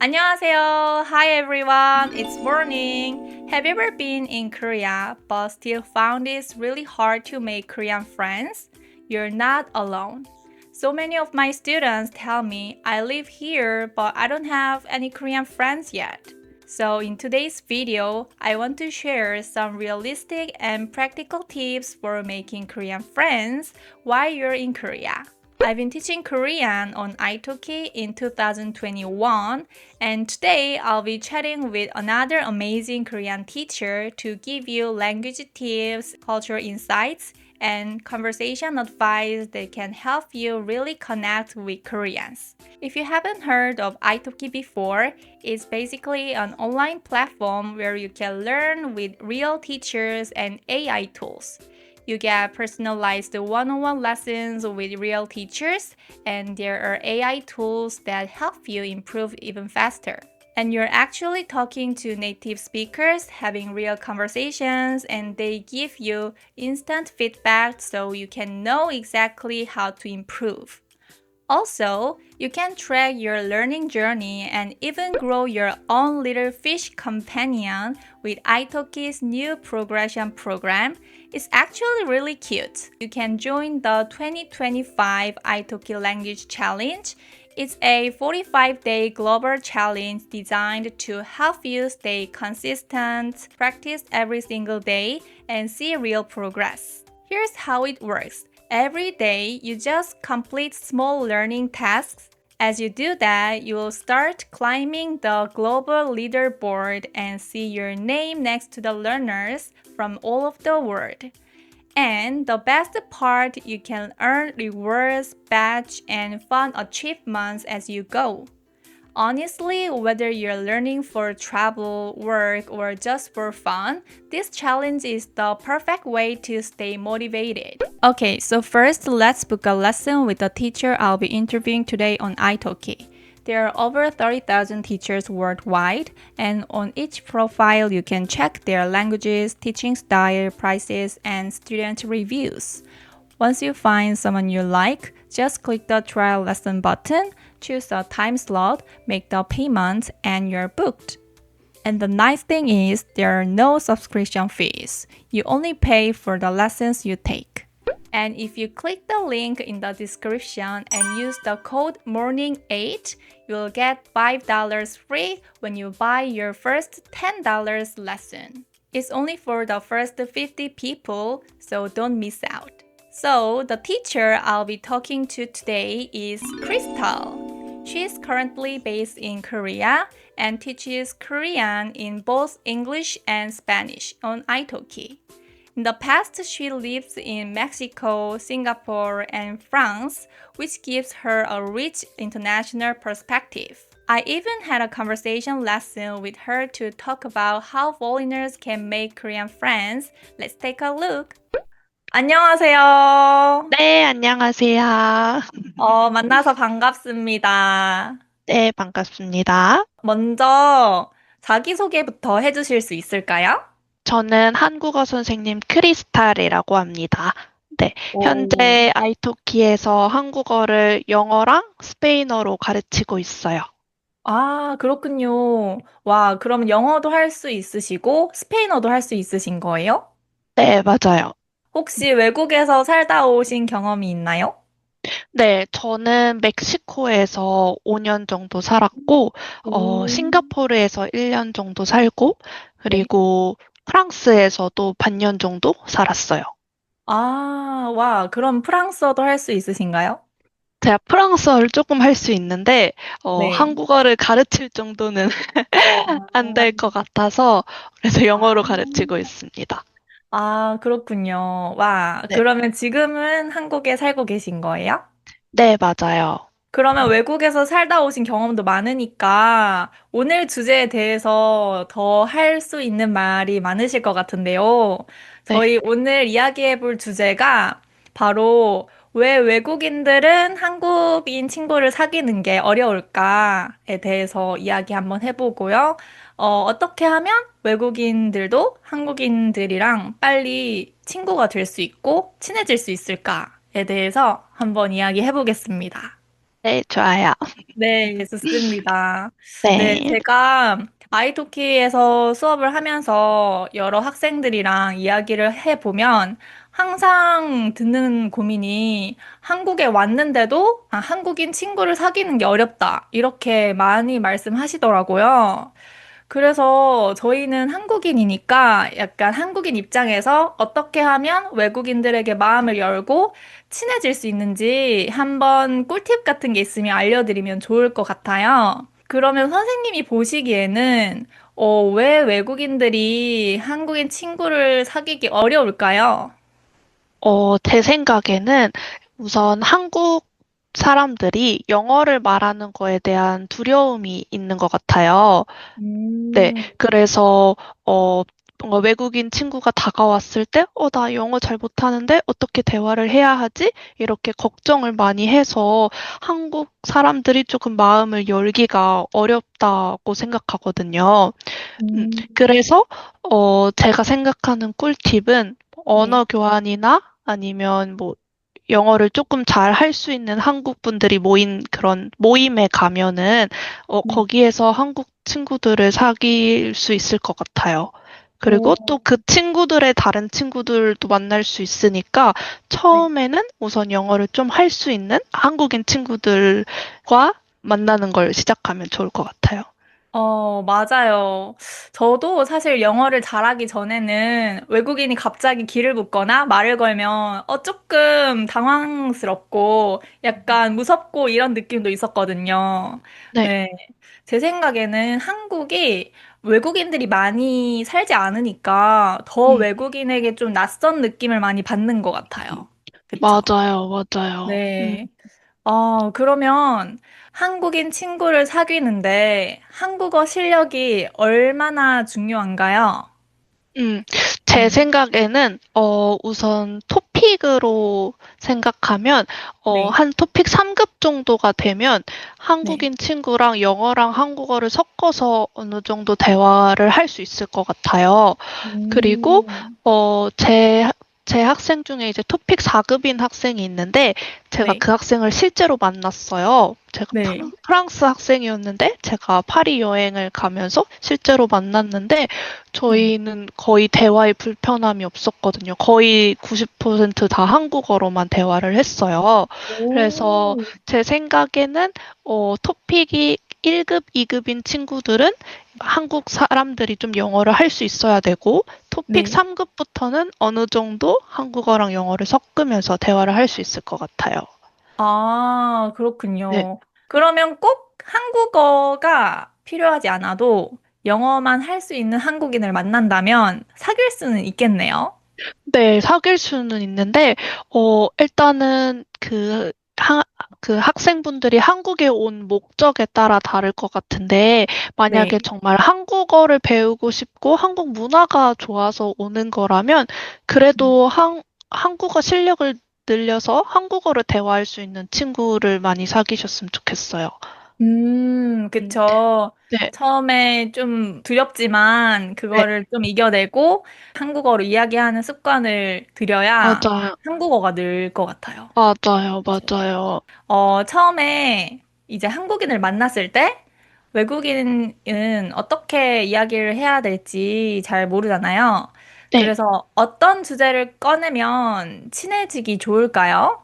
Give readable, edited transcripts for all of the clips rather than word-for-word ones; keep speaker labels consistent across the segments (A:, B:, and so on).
A: 안녕하세요. Hi everyone. It's morning. Have you ever been in Korea but still found it really hard to make Korean friends? You're not alone. So many of my students tell me I live here but I don't have any Korean friends yet. So in today's video, I want to share some realistic and practical tips for making Korean friends while you're in Korea. I've been teaching Korean on italki in 2021, and today I'll be chatting with another amazing Korean teacher to give you language tips, cultural insights, and conversation advice that can help you really connect with Koreans. If you haven't heard of italki before, it's basically an online platform where you can learn with real teachers and AI tools. You get personalized one-on-one lessons with real teachers, and there are AI tools that help you improve even faster. And you're actually talking to native speakers, having real conversations, and they give you instant feedback so you can know exactly how to improve. Also, you can track your learning journey and even grow your own little fish companion with italki's new progression program. It's actually really cute. You can join the 2025 italki Language Challenge. It's a 45-day global challenge designed to help you stay consistent, practice every single day, and see real progress. Here's how it works. Every day, you just complete small learning tasks. As you do that, you will start climbing the global leaderboard and see your name next to the learners from all over the world. And the best part, you can earn rewards, badge, and fun achievements as you go. Honestly, whether you're learning for travel, work, or just for fun, this challenge is the perfect way to stay motivated. Okay, so first let's book a lesson with the teacher I'll be interviewing today on italki. There are over 30,000 teachers worldwide, and on each profile you can check their languages, teaching style, prices, and student reviews. Once you find someone you like, just click the trial lesson button, choose a time slot, make the payment, and you're booked. And the nice thing is, there are no subscription fees. You only pay for the lessons you take. And if you click the link in the description and use the code morning8, you'll get $5 free when you buy your first $10 lesson. It's only for the first 50 people, so don't miss out. So, the teacher I'll be talking to today is Crystal. She is currently based in Korea and teaches Korean in both English and Spanish on italki. In the past, she lives in Mexico, Singapore, and France, which gives her a rich international perspective. I even had a conversation lesson with her to talk about how foreigners can make Korean friends. Let's take a look. 안녕하세요.
B: 네, 안녕하세요.
A: 만나서 반갑습니다.
B: 네, 반갑습니다.
A: 먼저 자기소개부터 해주실 수 있을까요?
B: 저는 한국어 선생님 크리스탈이라고 합니다. 네,
A: 오.
B: 현재 아이토키에서 한국어를 영어랑 스페인어로 가르치고 있어요.
A: 아, 그렇군요. 와, 그럼 영어도 할 수 있으시고 스페인어도 할 수 있으신 거예요?
B: 네, 맞아요.
A: 혹시 외국에서 살다 오신 경험이 있나요?
B: 네, 저는 멕시코에서 5년 정도 살았고,
A: 오.
B: 싱가포르에서 1년 정도 살고,
A: 네.
B: 그리고 프랑스에서도 반년 정도 살았어요.
A: 아, 와, 그럼 프랑스어도 할 수 있으신가요?
B: 제가 프랑스어를 조금 할 수 있는데,
A: 네.
B: 한국어를 가르칠 정도는 안 될 것 같아서, 그래서 영어로 가르치고 있습니다.
A: 그렇군요. 와,
B: 네.
A: 그러면 지금은 한국에 살고 계신 거예요?
B: 네, 맞아요.
A: 그러면 외국에서 살다 오신 경험도 많으니까 오늘 주제에 대해서 더 할 수 있는 말이 많으실 것 같은데요.
B: 네.
A: 저희 오늘 이야기해 볼 주제가 바로 왜 외국인들은 한국인 친구를 사귀는 게 어려울까에 대해서 이야기 한번 해보고요. 어떻게 하면 외국인들도 한국인들이랑 빨리 친구가 될 수 있고 친해질 수 있을까에 대해서 한번 이야기해 보겠습니다.
B: 네, 좋아요.
A: 네, 좋습니다. 네,
B: 네.
A: 제가 아이토키에서 수업을 하면서 여러 학생들이랑 이야기를 해보면 항상 듣는 고민이 한국에 왔는데도 한국인 친구를 사귀는 게 어렵다. 이렇게 많이 말씀하시더라고요. 그래서 저희는 한국인이니까 약간 한국인 입장에서 어떻게 하면 외국인들에게 마음을 열고 친해질 수 있는지 한번 꿀팁 같은 게 있으면 알려드리면 좋을 것 같아요. 그러면 선생님이 보시기에는 왜 외국인들이 한국인 친구를 사귀기 어려울까요?
B: 제 생각에는 우선 한국 사람들이 영어를 말하는 거에 대한 두려움이 있는 것 같아요. 네,
A: 음,
B: 그래서, 뭔가 외국인 친구가 다가왔을 때, 나 영어 잘 못하는데 어떻게 대화를 해야 하지? 이렇게 걱정을 많이 해서 한국 사람들이 조금 마음을 열기가 어렵다고 생각하거든요.
A: 음,
B: 그래서, 제가 생각하는 꿀팁은
A: 네,
B: 언어 교환이나 아니면 뭐 영어를 조금 잘 할 수 있는 한국 분들이 모인 그런 모임에 가면은,
A: 음,
B: 거기에서 한국 친구들을 사귈 수 있을 것 같아요. 그리고 또
A: 오,
B: 그 친구들의 다른 친구들도 만날 수 있으니까
A: 네.
B: 처음에는 우선 영어를 좀 할 수 있는 한국인 친구들과 만나는 걸 시작하면 좋을 것 같아요.
A: 맞아요. 저도 사실 영어를 잘하기 전에는 외국인이 갑자기 길을 묻거나 말을 걸면 조금 당황스럽고 약간 무섭고 이런 느낌도 있었거든요.
B: 네.
A: 네. 제 생각에는 한국이 외국인들이 많이 살지 않으니까 더
B: 음,
A: 외국인에게 좀 낯선 느낌을 많이 받는 것 같아요. 그쵸?
B: 맞아요, 맞아요.
A: 네. 그러면 한국인 친구를 사귀는데 한국어 실력이 얼마나 중요한가요?
B: 음, 제
A: 네,
B: 생각에는, 우선 토픽으로 생각하면,
A: 네,
B: 한 토픽 3급 정도가 되면
A: 네.
B: 한국인 친구랑 영어랑 한국어를 섞어서 어느 정도 대화를 할 수 있을 것 같아요. 그리고,
A: 음,
B: 제 학생 중에 이제 토픽 4급인 학생이 있는데, 제가
A: 네,
B: 그 학생을 실제로 만났어요. 제가
A: 네.
B: 프랑스 학생이었는데, 제가 파리 여행을 가면서 실제로 만났는데,
A: 네.
B: 저희는 거의 대화에 불편함이 없었거든요. 거의 90%다 한국어로만 대화를 했어요. 그래서
A: 오,
B: 제 생각에는, 토픽이 1급, 2급인 친구들은 한국 사람들이 좀 영어를 할 수 있어야 되고, 토픽
A: 네.
B: 3급부터는 어느 정도 한국어랑 영어를 섞으면서 대화를 할 수 있을 것 같아요.
A: 아,
B: 네.
A: 그렇군요. 그러면 꼭 한국어가 필요하지 않아도 영어만 할 수 있는 한국인을 만난다면 사귈 수는 있겠네요.
B: 네, 사귈 수는 있는데, 일단은 그 학생분들이 한국에 온 목적에 따라 다를 것 같은데, 만약에
A: 네.
B: 정말 한국어를 배우고 싶고 한국 문화가 좋아서 오는 거라면, 그래도 한국어 실력을 늘려서 한국어로 대화할 수 있는 친구를 많이 사귀셨으면 좋겠어요. 음,
A: 그쵸.
B: 네,
A: 처음에 좀 두렵지만
B: 네,
A: 그거를 좀 이겨내고 한국어로 이야기하는 습관을 들여야
B: 맞아요.
A: 한국어가 늘 것 같아요.
B: 맞아요,
A: 그쵸.
B: 맞아요.
A: 처음에 이제 한국인을 만났을 때 외국인은 어떻게 이야기를 해야 될지 잘 모르잖아요.
B: 네.
A: 그래서 어떤 주제를 꺼내면 친해지기 좋을까요?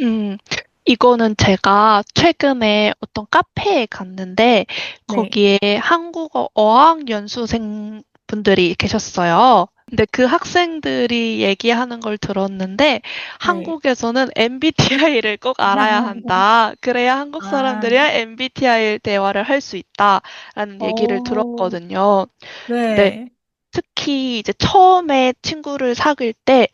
B: 음, 이거는 제가 최근에 어떤 카페에 갔는데,
A: 네,
B: 거기에 한국어 어학연수생 분들이 계셨어요. 근데 그 학생들이 얘기하는 걸 들었는데,
A: 네.
B: 한국에서는 MBTI를 꼭 알아야 한다. 그래야 한국
A: 아,
B: 사람들이랑 MBTI 대화를 할 수 있다라는 얘기를
A: 오,
B: 들었거든요. 근데
A: 네,
B: 특히 이제 처음에 친구를 사귈 때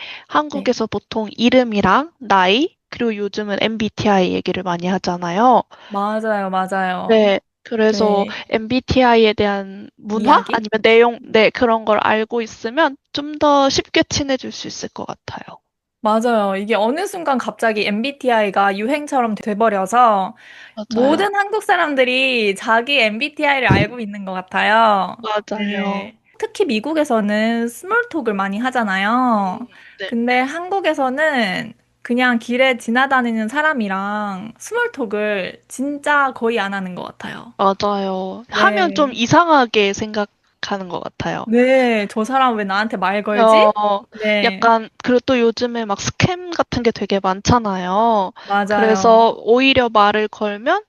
A: 네.
B: 한국에서 보통 이름이랑 나이, 그리고 요즘은 MBTI 얘기를 많이 하잖아요.
A: 맞아요, 맞아요.
B: 네. 그래서
A: 네.
B: MBTI에 대한 문화
A: 이야기?
B: 아니면 내용, 네, 그런 걸 알고 있으면 좀 더 쉽게 친해질 수 있을 것 같아요.
A: 맞아요. 이게 어느 순간 갑자기 MBTI가 유행처럼 돼버려서
B: 맞아요.
A: 모든 한국 사람들이 자기 MBTI를 알고 있는 것 같아요.
B: 맞아요.
A: 네. 특히 미국에서는 스몰톡을 많이 하잖아요.
B: 네.
A: 근데 한국에서는 그냥 길에 지나다니는 사람이랑 스몰톡을 진짜 거의 안 하는 것 같아요.
B: 맞아요. 하면 좀
A: 네.
B: 이상하게 생각하는 것 같아요.
A: 네, 저 사람 왜 나한테 말 걸지?
B: 어,
A: 네,
B: 약간, 그리고 또 요즘에 막 스캠 같은 게 되게 많잖아요.
A: 맞아요.
B: 그래서 오히려 말을 걸면,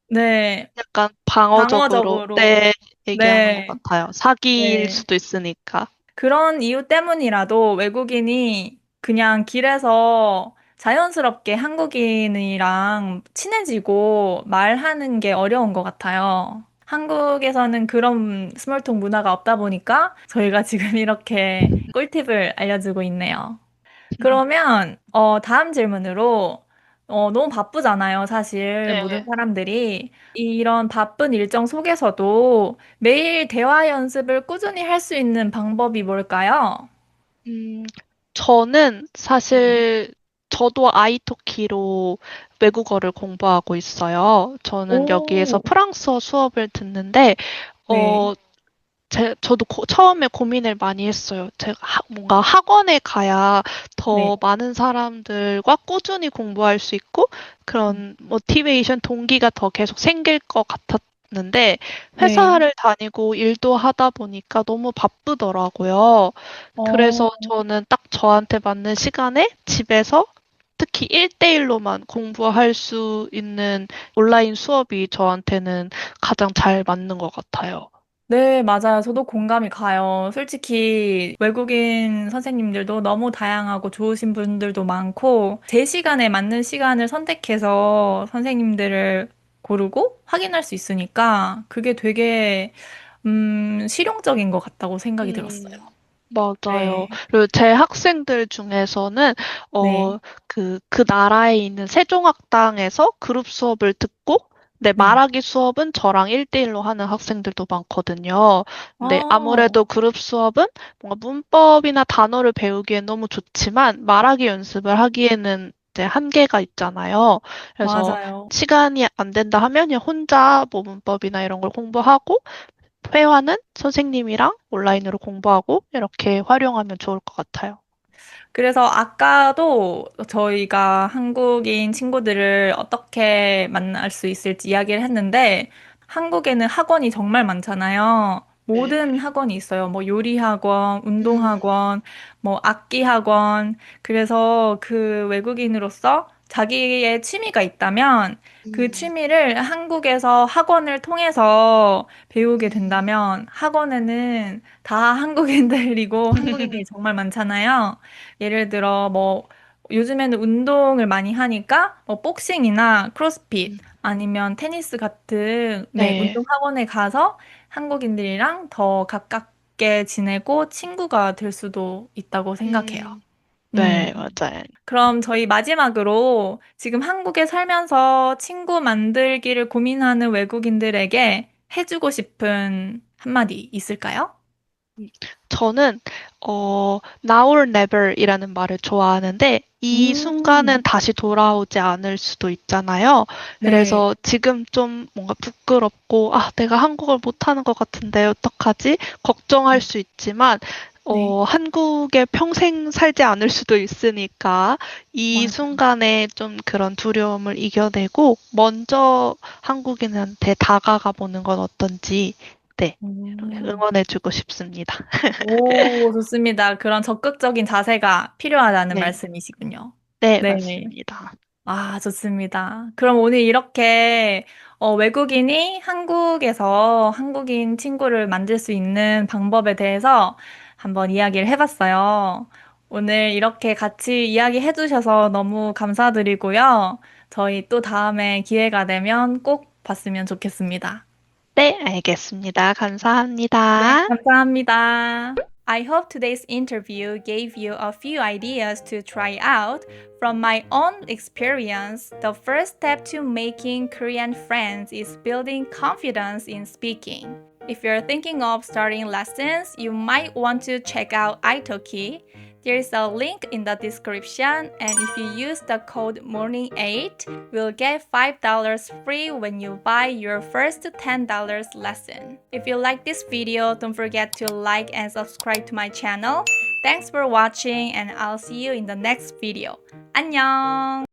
A: 네,
B: 약간 방어적으로,
A: 방어적으로.
B: 네, 얘기하는 것
A: 네,
B: 같아요. 사기일
A: 네.
B: 수도 있으니까.
A: 그런 이유 때문이라도 외국인이 그냥 길에서 자연스럽게 한국인이랑 친해지고 말하는 게 어려운 것 같아요. 한국에서는 그런 스몰톡 문화가 없다 보니까 저희가 지금 이렇게 꿀팁을 알려주고 있네요. 그러면 다음 질문으로 너무 바쁘잖아요, 사실 모든
B: 네.
A: 사람들이. 이런 바쁜 일정 속에서도 매일 대화 연습을 꾸준히 할 수 있는 방법이 뭘까요?
B: 음, 저는
A: 네.
B: 사실 저도 아이토키로 외국어를 공부하고 있어요. 저는 여기에서
A: 오,
B: 프랑스어 수업을 듣는데,
A: 네,
B: 어, 저도 처음에 고민을 많이 했어요. 제가 뭔가 학원에 가야
A: 네,
B: 더 많은 사람들과 꾸준히 공부할 수 있고 그런 모티베이션 동기가 더 계속 생길 것 같았는데
A: 네.
B: 회사를 다니고 일도 하다 보니까 너무 바쁘더라고요.
A: 어,
B: 그래서 저는 딱 저한테 맞는 시간에 집에서 특히 1대1로만 공부할 수 있는 온라인 수업이 저한테는 가장 잘 맞는 것 같아요.
A: 네, 맞아요. 저도 공감이 가요. 솔직히 외국인 선생님들도 너무 다양하고 좋으신 분들도 많고, 제 시간에 맞는 시간을 선택해서 선생님들을 고르고 확인할 수 있으니까, 그게 되게, 실용적인 것 같다고 생각이 들었어요.
B: 맞아요.
A: 네,
B: 그리고 제 학생들 중에서는,
A: 네,
B: 그 나라에 있는 세종학당에서 그룹 수업을 듣고, 네,
A: 네.
B: 말하기 수업은 저랑 1대1로 하는 학생들도 많거든요. 근데
A: 어,
B: 아무래도 그룹 수업은 뭔가 문법이나 단어를 배우기엔 너무 좋지만, 말하기 연습을 하기에는 이제 한계가 있잖아요. 그래서
A: 맞아요.
B: 시간이 안 된다 하면 그냥 혼자 뭐 문법이나 이런 걸 공부하고, 회화는 선생님이랑 온라인으로 공부하고 이렇게 활용하면 좋을 것 같아요.
A: 그래서 아까도 저희가 한국인 친구들을 어떻게 만날 수 있을지 이야기를 했는데, 한국에는 학원이 정말 많잖아요.
B: 네.
A: 모든 학원이 있어요. 뭐 요리 학원, 운동
B: 음,
A: 학원, 뭐 악기 학원. 그래서 그 외국인으로서 자기의 취미가 있다면 그
B: 음,
A: 취미를 한국에서 학원을 통해서 배우게
B: 음,
A: 된다면 학원에는 다 한국인들이고 한국인이 정말 많잖아요. 예를 들어 뭐 요즘에는 운동을 많이 하니까 뭐 복싱이나 크로스핏
B: 음.
A: 아니면 테니스 같은 네,
B: 네.
A: 운동 학원에 가서 한국인들이랑 더 가깝게 지내고 친구가 될 수도 있다고 생각해요.
B: 음,
A: 음.
B: 네, 맞아요.
A: 그럼 저희 마지막으로 지금 한국에 살면서 친구 만들기를 고민하는 외국인들에게 해주고 싶은 한마디 있을까요?
B: 저는 now or never이라는 말을 좋아하는데 이 순간은
A: 음,
B: 다시 돌아오지 않을 수도 있잖아요.
A: 네,
B: 그래서 지금 좀 뭔가 부끄럽고 내가 한국어를 못하는 것 같은데 어떡하지? 걱정할 수 있지만
A: 네,
B: 한국에 평생 살지 않을 수도 있으니까 이
A: 맞아.
B: 순간에 좀 그런 두려움을 이겨내고 먼저 한국인한테 다가가 보는 건 어떤지 네,
A: 음.
B: 응원해주고 싶습니다.
A: 오, 좋습니다. 그런 적극적인 자세가 필요하다는
B: 네.
A: 말씀이시군요.
B: 네,
A: 네.
B: 맞습니다.
A: 아, 좋습니다. 그럼 오늘 이렇게 외국인이 한국에서 한국인 친구를 만들 수 있는 방법에 대해서 한번 이야기를 해봤어요. 오늘 이렇게 같이 이야기해 주셔서 너무 감사드리고요. 저희 또 다음에 기회가 되면 꼭 봤으면 좋겠습니다.
B: 네, 알겠습니다.
A: 네,
B: 감사합니다.
A: 감사합니다. I hope today's interview gave you a few ideas to try out. From my own experience, the first step to making Korean friends is building confidence in speaking. If you're thinking of starting lessons, you might want to check out italki. There's a link in the description, and if you use the code morning8, you'll get $5 free when you buy your first $10 lesson. If you like this video, don't forget to like and subscribe to my channel. Thanks for watching and I'll see you in the next video. 안녕!